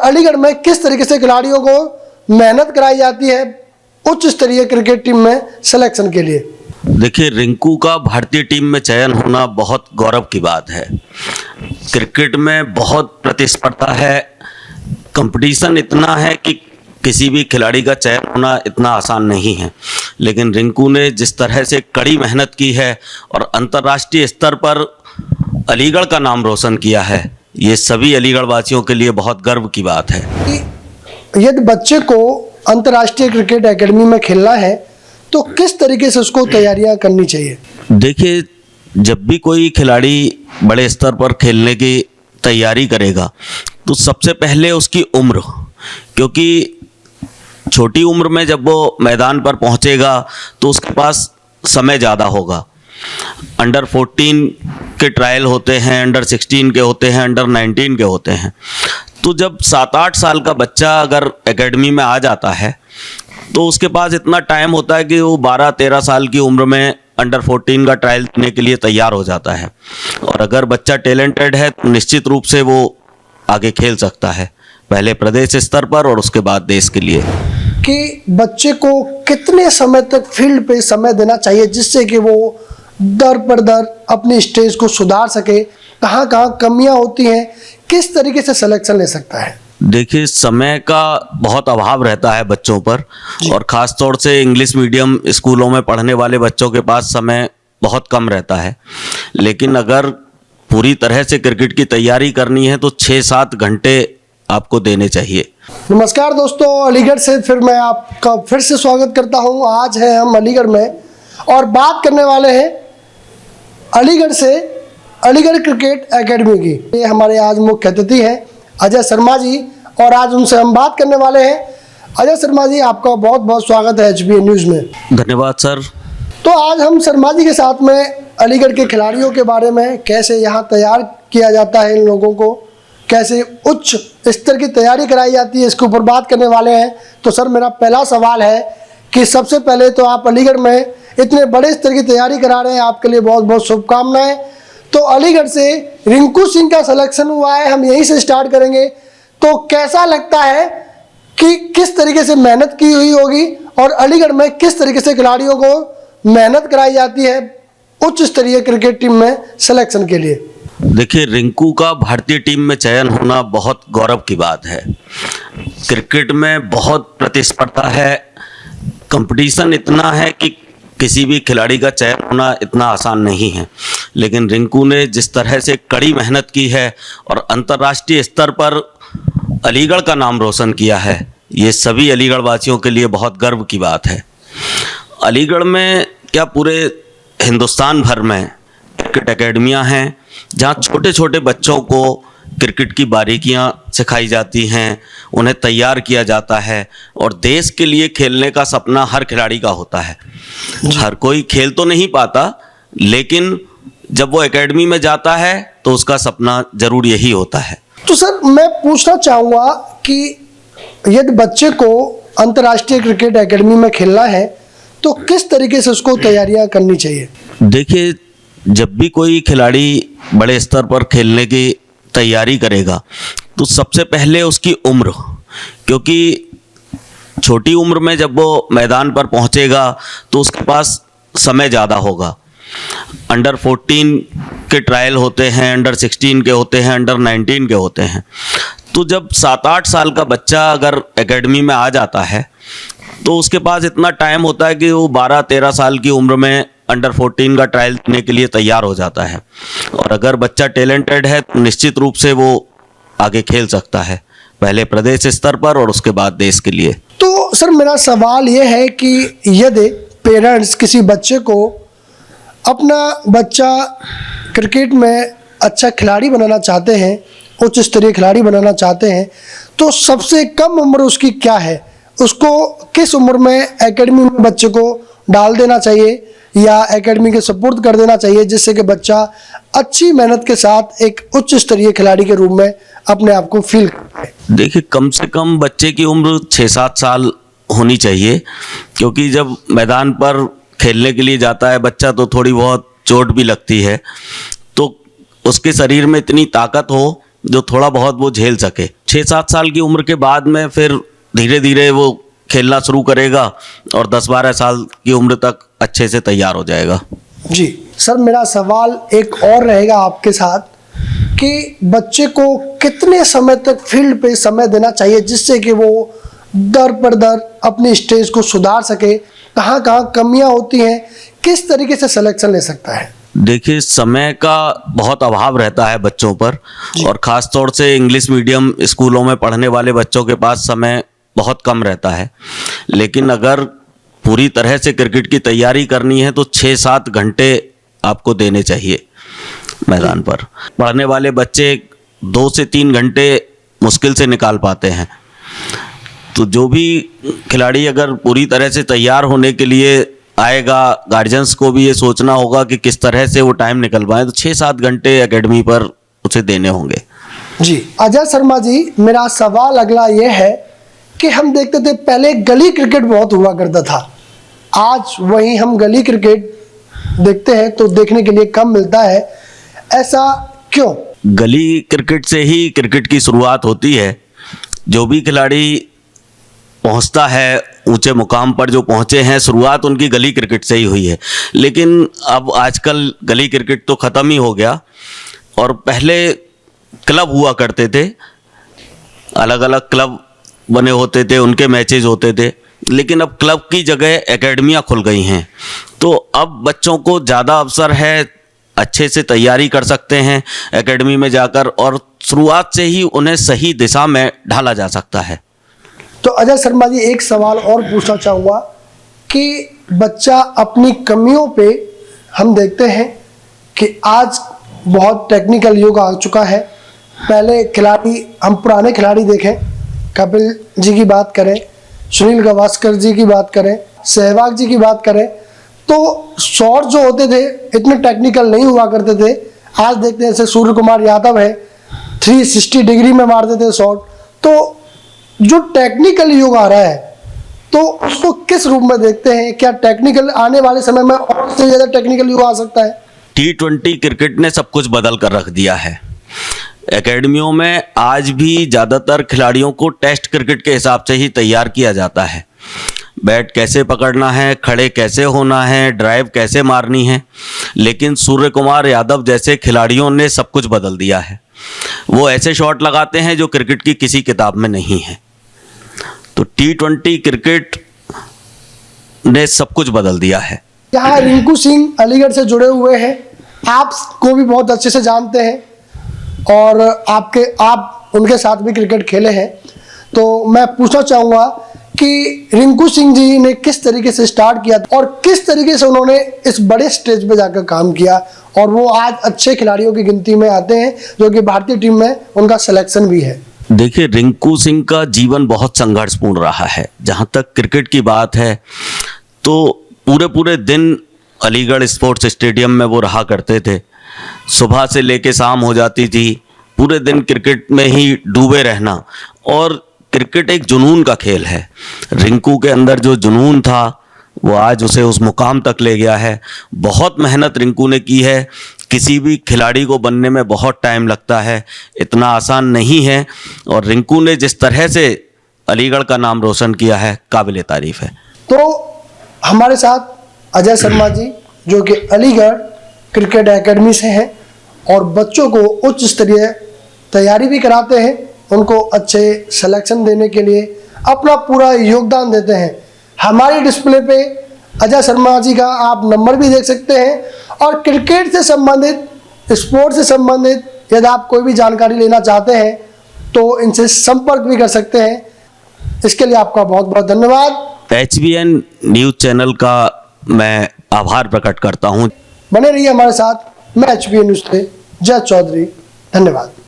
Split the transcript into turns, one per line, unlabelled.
अलीगढ़ में किस तरीके से खिलाड़ियों को मेहनत कराई जाती है उच्च स्तरीय क्रिकेट टीम में सिलेक्शन के लिए।
देखिए, रिंकू का भारतीय टीम में चयन होना बहुत गौरव की बात है। क्रिकेट में बहुत प्रतिस्पर्धा है, कंपटीशन इतना है कि किसी भी खिलाड़ी का चयन होना इतना आसान नहीं है। लेकिन रिंकू ने जिस तरह से कड़ी मेहनत की है और अंतर्राष्ट्रीय स्तर पर अलीगढ़ का नाम रोशन किया है, ये सभी अलीगढ़ वासियों के लिए बहुत गर्व की बात है।
यदि बच्चे को अंतर्राष्ट्रीय क्रिकेट एकेडमी में खेलना है तो किस तरीके से उसको तैयारियां करनी चाहिए?
देखिए, जब भी कोई खिलाड़ी बड़े स्तर पर खेलने की तैयारी करेगा तो सबसे पहले उसकी उम्र, क्योंकि छोटी उम्र में जब वो मैदान पर पहुंचेगा तो उसके पास समय ज़्यादा होगा। अंडर 14 के ट्रायल होते हैं, अंडर 16 के होते हैं, अंडर 19 के होते हैं। तो जब 7-8 साल का बच्चा अगर एकेडमी में आ जाता है तो उसके पास इतना टाइम होता है कि वो 12-13 साल की उम्र में अंडर 14 का ट्रायल देने के लिए तैयार हो जाता है। और अगर बच्चा टैलेंटेड है तो निश्चित रूप से वो आगे खेल सकता है, पहले प्रदेश स्तर पर और उसके बाद देश के लिए।
कि बच्चे को कितने समय तक फील्ड पे समय देना चाहिए जिससे कि वो दर पर दर अपनी स्टेज को सुधार सके, कहाँ कहाँ कमियाँ होती हैं, किस तरीके से सिलेक्शन ले सकता है?
देखिए, समय का बहुत अभाव रहता है बच्चों पर, और ख़ास तौर से इंग्लिश मीडियम स्कूलों में पढ़ने वाले बच्चों के पास समय बहुत कम रहता है। लेकिन अगर पूरी तरह से क्रिकेट की तैयारी करनी है तो 6-7 घंटे आपको देने चाहिए।
नमस्कार दोस्तों, अलीगढ़ से फिर मैं आपका फिर से स्वागत करता हूं। आज है हम अलीगढ़ में और बात करने वाले हैं अलीगढ़ से अलीगढ़ क्रिकेट एकेडमी की। ये हमारे आज मुख्य अतिथि हैं अजय शर्मा जी, और आज उनसे हम बात करने वाले हैं। अजय शर्मा जी, आपका बहुत बहुत स्वागत है HBN न्यूज़ में।
धन्यवाद सर।
तो आज हम शर्मा जी के साथ में अलीगढ़ के खिलाड़ियों के बारे में, कैसे यहाँ तैयार किया जाता है इन लोगों को, कैसे उच्च स्तर की तैयारी कराई जाती है, इसके ऊपर बात करने वाले हैं। तो सर, मेरा पहला सवाल है कि सबसे पहले तो आप अलीगढ़ में इतने बड़े स्तर की तैयारी करा रहे हैं, आपके लिए बहुत बहुत शुभकामनाएं। तो अलीगढ़ से रिंकू सिंह का सिलेक्शन हुआ है, हम यहीं से स्टार्ट करेंगे। तो कैसा लगता है कि किस तरीके से मेहनत की हुई होगी और अलीगढ़ में किस तरीके से खिलाड़ियों को मेहनत कराई जाती है उच्च स्तरीय क्रिकेट टीम में सिलेक्शन के लिए?
देखिए, रिंकू का भारतीय टीम में चयन होना बहुत गौरव की बात है। क्रिकेट में बहुत प्रतिस्पर्धा है, कंपटीशन इतना है कि किसी भी खिलाड़ी का चयन होना इतना आसान नहीं है। लेकिन रिंकू ने जिस तरह से कड़ी मेहनत की है और अंतर्राष्ट्रीय स्तर पर अलीगढ़ का नाम रोशन किया है, ये सभी अलीगढ़ वासियों के लिए बहुत गर्व की बात है। अलीगढ़ में क्या, पूरे हिंदुस्तान भर में क्रिकेट एकेडमियां हैं जहां छोटे छोटे बच्चों को क्रिकेट की बारीकियां सिखाई जाती हैं, उन्हें तैयार किया जाता है। और देश के लिए खेलने का सपना हर खिलाड़ी का होता है। हर कोई खेल तो नहीं पाता, लेकिन जब वो एकेडमी में जाता है तो उसका सपना जरूर यही होता है।
तो सर, मैं पूछना चाहूँगा कि यदि बच्चे को अंतर्राष्ट्रीय क्रिकेट एकेडमी में खेलना है तो किस तरीके से उसको तैयारियां करनी चाहिए?
देखिए, जब भी कोई खिलाड़ी बड़े स्तर पर खेलने की तैयारी करेगा तो सबसे पहले उसकी उम्र, क्योंकि छोटी उम्र में जब वो मैदान पर पहुंचेगा तो उसके पास समय ज़्यादा होगा। अंडर 14 के ट्रायल होते हैं, अंडर 16 के होते हैं, अंडर 19 के होते हैं। तो जब 7-8 साल का बच्चा अगर एकेडमी में आ जाता है तो उसके पास इतना टाइम होता है कि वो 12-13 साल की उम्र में अंडर 14 का ट्रायल देने के लिए तैयार हो जाता है। और अगर बच्चा टैलेंटेड है तो निश्चित रूप से वो आगे खेल सकता है, पहले प्रदेश स्तर पर और उसके बाद देश के लिए।
तो सर, मेरा सवाल ये है कि यदि पेरेंट्स किसी बच्चे को, अपना बच्चा क्रिकेट में अच्छा खिलाड़ी बनाना चाहते हैं, उच्च स्तरीय खिलाड़ी बनाना चाहते हैं, तो सबसे कम उम्र उसकी क्या है? उसको किस उम्र में एकेडमी में बच्चे को डाल देना चाहिए या एकेडमी के सपोर्ट कर देना चाहिए जिससे कि बच्चा अच्छी मेहनत के साथ एक उच्च स्तरीय खिलाड़ी के रूप में अपने आप को फील करे?
देखिए, कम से कम बच्चे की उम्र 6-7 साल होनी चाहिए, क्योंकि जब मैदान पर खेलने के लिए जाता है बच्चा तो थोड़ी बहुत चोट भी लगती है। तो उसके शरीर में इतनी ताकत हो जो थोड़ा बहुत वो झेल सके। 6-7 साल की उम्र के बाद में फिर धीरे धीरे वो खेलना शुरू करेगा और 10-12 साल की उम्र तक अच्छे से तैयार हो जाएगा।
जी सर, मेरा सवाल एक और रहेगा आपके साथ कि बच्चे को कितने समय तक फील्ड पे समय देना चाहिए जिससे कि वो दर पर दर अपनी स्टेज को सुधार सके, कहाँ कहाँ कमियां होती हैं, किस तरीके से सिलेक्शन ले सकता है?
देखिए, समय का बहुत अभाव रहता है बच्चों पर, और ख़ास तौर से इंग्लिश मीडियम स्कूलों में पढ़ने वाले बच्चों के पास समय बहुत कम रहता है। लेकिन अगर पूरी तरह से क्रिकेट की तैयारी करनी है तो 6-7 घंटे आपको देने चाहिए मैदान पर। पढ़ने वाले बच्चे 2 से 3 घंटे मुश्किल से निकाल पाते हैं। तो जो भी खिलाड़ी अगर पूरी तरह से तैयार होने के लिए आएगा, गार्जियंस को भी ये सोचना होगा कि किस तरह से वो टाइम निकल पाए, तो 6-7 घंटे एकेडमी पर उसे देने होंगे।
जी अजय शर्मा जी, मेरा सवाल अगला ये है कि हम देखते थे पहले गली क्रिकेट बहुत हुआ करता था, आज वही हम गली क्रिकेट देखते हैं तो देखने के लिए कम मिलता है, ऐसा क्यों?
गली क्रिकेट से ही क्रिकेट की शुरुआत होती है। जो भी खिलाड़ी पहुंचता है ऊंचे मुकाम पर, जो पहुंचे हैं, शुरुआत उनकी गली क्रिकेट से ही हुई है। लेकिन अब आजकल गली क्रिकेट तो ख़त्म ही हो गया, और पहले क्लब हुआ करते थे, अलग अलग क्लब बने होते थे, उनके मैचेज होते थे। लेकिन अब क्लब की जगह एकेडमियां खुल गई हैं, तो अब बच्चों को ज़्यादा अवसर है, अच्छे से तैयारी कर सकते हैं एकेडमी में जाकर, और शुरुआत से ही उन्हें सही दिशा में ढाला जा सकता है।
तो अजय शर्मा जी, एक सवाल और पूछना चाहूँगा कि बच्चा अपनी कमियों पे, हम देखते हैं कि आज बहुत टेक्निकल युग आ चुका है। पहले खिलाड़ी, हम पुराने खिलाड़ी देखें, कपिल जी की बात करें, सुनील गावस्कर जी की बात करें, सहवाग जी की बात करें, तो शॉट जो होते थे इतने टेक्निकल नहीं हुआ करते थे। आज देखते हैं जैसे सूर्य कुमार यादव है, 360 डिग्री में मारते थे शॉट। तो जो टेक्निकल युग आ रहा है तो उसको किस रूप में देखते हैं? क्या टेक्निकल आने वाले समय में और से ज़्यादा टेक्निकल युग आ सकता है?
T20 क्रिकेट ने सब कुछ बदल कर रख दिया है। एकेडमियों में आज भी ज़्यादातर खिलाड़ियों को टेस्ट क्रिकेट के हिसाब से ही तैयार किया जाता है। बैट कैसे पकड़ना है, खड़े कैसे होना है, ड्राइव कैसे मारनी है। लेकिन सूर्य कुमार यादव जैसे खिलाड़ियों ने सब कुछ बदल दिया है। वो ऐसे शॉट लगाते हैं जो क्रिकेट की किसी किताब में नहीं है। तो T20 क्रिकेट ने सब कुछ बदल दिया है।
यहाँ रिंकू सिंह अलीगढ़ से जुड़े हुए हैं, आपको भी बहुत अच्छे से जानते हैं और आप उनके साथ भी क्रिकेट खेले हैं। तो मैं पूछना चाहूँगा कि रिंकू सिंह जी ने किस तरीके से स्टार्ट किया और किस तरीके से उन्होंने इस बड़े स्टेज पे जाकर काम किया, और वो आज अच्छे खिलाड़ियों की गिनती में आते हैं, जो कि भारतीय टीम में उनका सिलेक्शन भी है।
देखिए, रिंकू सिंह का जीवन बहुत संघर्षपूर्ण रहा है। जहाँ तक क्रिकेट की बात है तो पूरे दिन अलीगढ़ स्पोर्ट्स स्टेडियम में वो रहा करते थे। सुबह से लेके शाम हो जाती थी, पूरे दिन क्रिकेट में ही डूबे रहना। और क्रिकेट एक जुनून का खेल है। रिंकू के अंदर जो जुनून था वो आज उसे उस मुकाम तक ले गया है। बहुत मेहनत रिंकू ने की है। किसी भी खिलाड़ी को बनने में बहुत टाइम लगता है, इतना आसान नहीं है। और रिंकू ने जिस तरह से अलीगढ़ का नाम रोशन किया है, काबिल तारीफ है।
तो हमारे साथ अजय शर्मा जी, जो कि अलीगढ़ क्रिकेट एकेडमी से हैं और बच्चों को उच्च स्तरीय तैयारी भी कराते हैं, उनको अच्छे सिलेक्शन देने के लिए अपना पूरा योगदान देते हैं। हमारी डिस्प्ले पे अजय शर्मा जी का आप नंबर भी देख सकते हैं, और क्रिकेट से संबंधित, स्पोर्ट्स से संबंधित यदि आप कोई भी जानकारी लेना चाहते हैं तो इनसे संपर्क भी कर सकते हैं। इसके लिए आपका बहुत बहुत धन्यवाद।
HBN न्यूज़ चैनल का मैं आभार प्रकट करता हूँ।
बने रहिए हमारे साथ। मैं HBN न्यूज़ से जय चौधरी, धन्यवाद।